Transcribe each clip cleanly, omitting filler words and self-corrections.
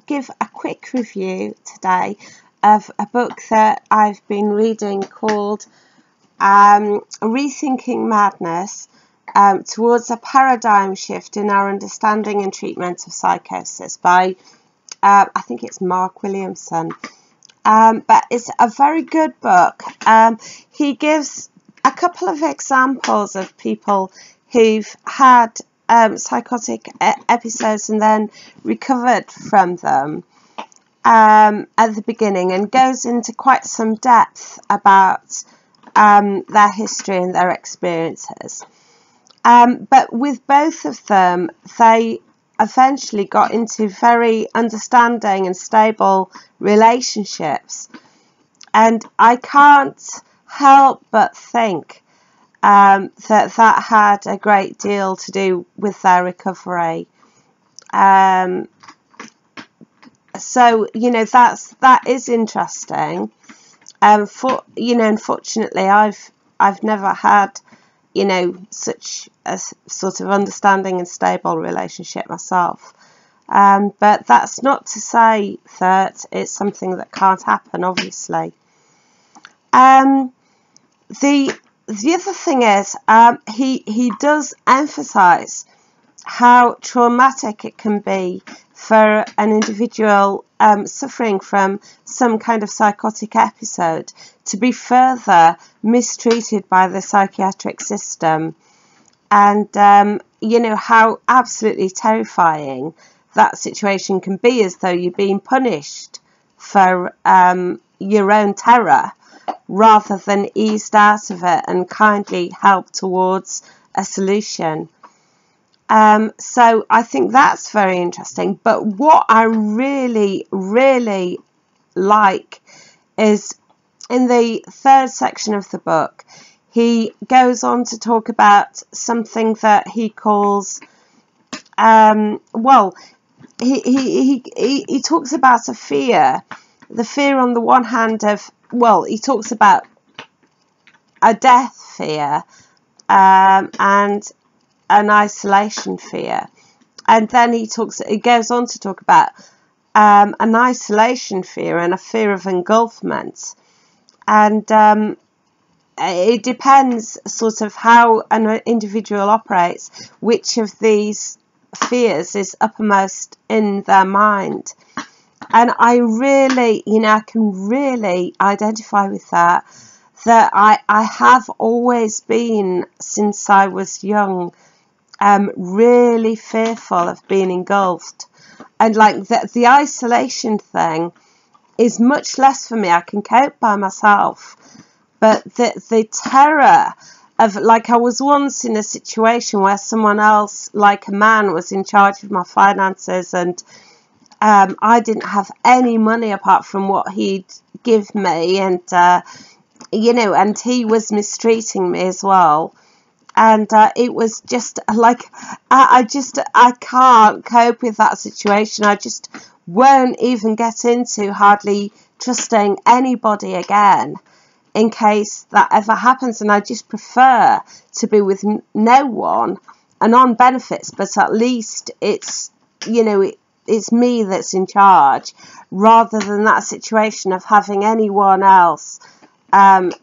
give a quick review today of a book that I've been reading called Rethinking Madness, Towards a Paradigm Shift in Our Understanding and Treatment of Psychosis by, I think it's Mark Williamson. But it's a very good book. He gives a couple of examples of people who've had psychotic episodes and then recovered from them at the beginning, and goes into quite some depth about their history and their experiences. But with both of them, they eventually got into very understanding and stable relationships. And I can't help but think that had a great deal to do with their recovery. So that is interesting. Unfortunately, I've never had such a sort of understanding and stable relationship myself. But that's not to say that it's something that can't happen, obviously. The other thing is, he does emphasise how traumatic it can be for an individual suffering from some kind of psychotic episode to be further mistreated by the psychiatric system, and how absolutely terrifying that situation can be, as though you're being punished for your own terror, rather than eased out of it and kindly help towards a solution. So I think that's very interesting. But what I really, really like is in the third section of the book, he goes on to talk about something that he calls, he talks about a fear. The fear on the one hand of, he talks about a death fear and an isolation fear. And then he goes on to talk about an isolation fear and a fear of engulfment. And it depends sort of how an individual operates, which of these fears is uppermost in their mind. And I really, I can really identify with that I have always been, since I was young, really fearful of being engulfed. And like the isolation thing is much less for me. I can cope by myself. But the terror of, like, I was once in a situation where someone else, like a man, was in charge of my finances, and I didn't have any money apart from what he'd give me, and and he was mistreating me as well. And it was just like, I can't cope with that situation. I just won't even get into hardly trusting anybody again in case that ever happens. And I just prefer to be with no one and on benefits, but at least it's, it's me that's in charge, rather than that situation of having anyone else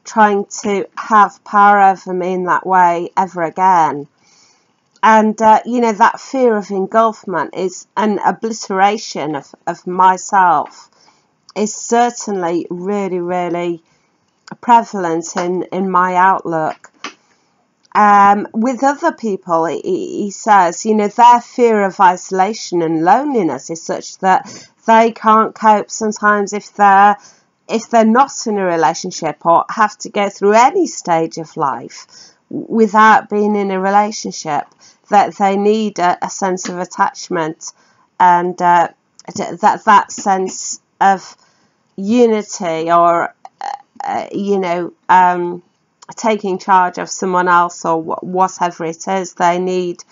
trying to have power over me in that way ever again. And that fear of engulfment is an obliteration of myself, is certainly really, really prevalent in my outlook. With other people, he says, their fear of isolation and loneliness is such that they can't cope sometimes if they're not in a relationship, or have to go through any stage of life without being in a relationship, that they need a sense of attachment, and that sense of unity, or taking charge of someone else, or whatever it is. They need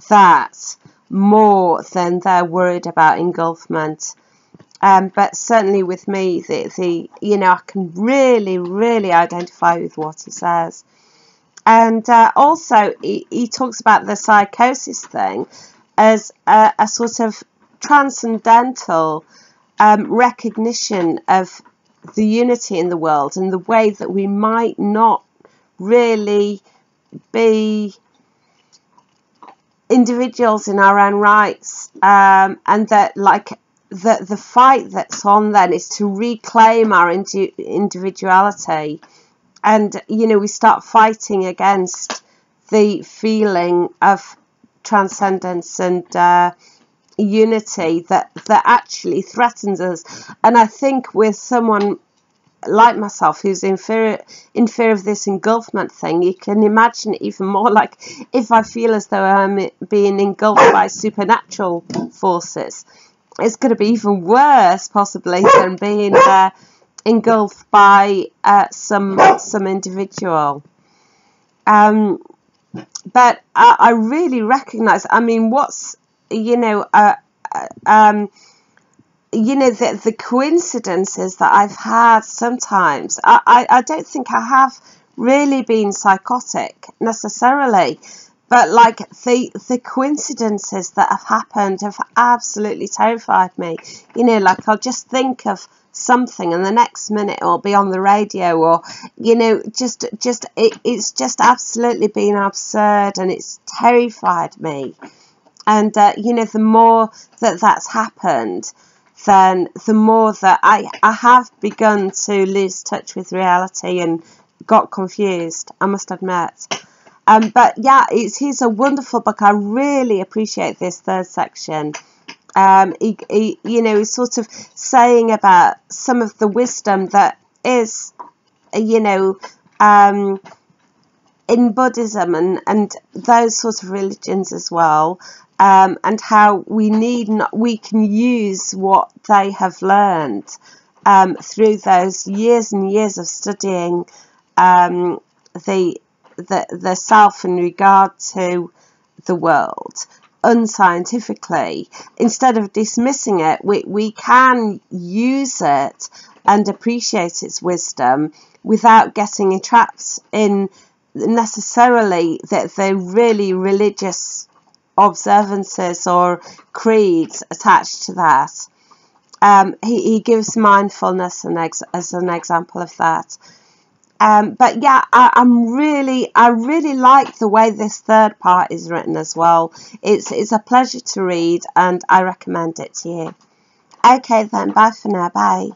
that more than they're worried about engulfment. But certainly with me, I can really, really identify with what he says. And also, he talks about the psychosis thing as a sort of transcendental recognition of the unity in the world, and the way that we might not really be individuals in our own rights, and that like the fight that's on then is to reclaim our individuality, and we start fighting against the feeling of transcendence and unity that actually threatens us. And I think with someone like myself who's in fear of this engulfment thing, you can imagine it even more. Like if I feel as though I'm being engulfed by supernatural forces, it's going to be even worse possibly than being engulfed by some individual. But I really recognise, I mean, what's the coincidences that I've had sometimes. I don't think I have really been psychotic necessarily, but like the coincidences that have happened have absolutely terrified me. Like I'll just think of something and the next minute it'll be on the radio, or it's just absolutely been absurd, and it's terrified me. And the more that's happened, then the more that I have begun to lose touch with reality and got confused, I must admit. But yeah, it's a wonderful book. I really appreciate this third section. He's sort of saying about some of the wisdom that is, in Buddhism and those sorts of religions as well, and how we can use what they have learned through those years and years of studying the self in regard to the world unscientifically. Instead of dismissing it, we can use it and appreciate its wisdom without getting entrapped in necessarily the really religious observances or creeds attached to that. He gives mindfulness as an example of that. But yeah, I really like the way this third part is written as well. It's a pleasure to read, and I recommend it to you. Okay then, bye for now, bye.